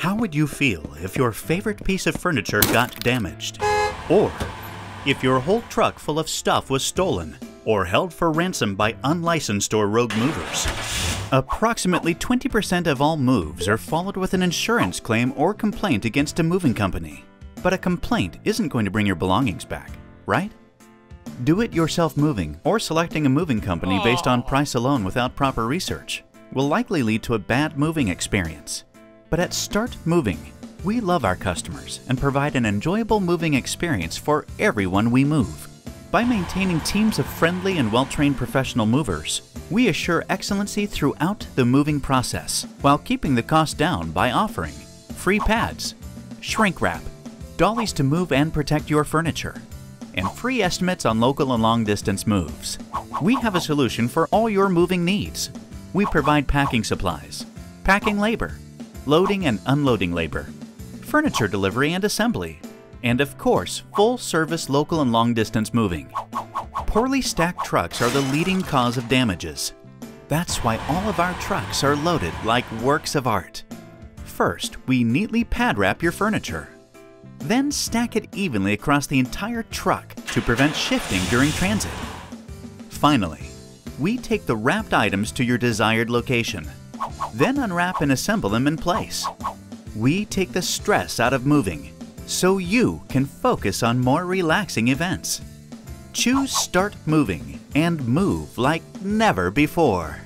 How would you feel if your favorite piece of furniture got damaged? Or if your whole truck full of stuff was stolen or held for ransom by unlicensed or rogue movers? Approximately 20% of all moves are followed with an insurance claim or complaint against a moving company. But a complaint isn't going to bring your belongings back, right? Do-it-yourself moving or selecting a moving company based on price alone without proper research will likely lead to a bad moving experience. But at Start Moving, we love our customers and provide an enjoyable moving experience for everyone we move. By maintaining teams of friendly and well-trained professional movers, we assure excellency throughout the moving process while keeping the cost down by offering free pads, shrink wrap, dollies to move and protect your furniture, and free estimates on local and long-distance moves. We have a solution for all your moving needs. We provide packing supplies, packing labor, loading and unloading labor, furniture delivery and assembly, and of course, full-service local and long-distance moving. Poorly stacked trucks are the leading cause of damages. That's why all of our trucks are loaded like works of art. First, we neatly pad wrap your furniture. Then stack it evenly across the entire truck to prevent shifting during transit. Finally, we take the wrapped items to your desired location, then unwrap and assemble them in place. We take the stress out of moving, so you can focus on more relaxing events. Choose Start Moving and move like never before.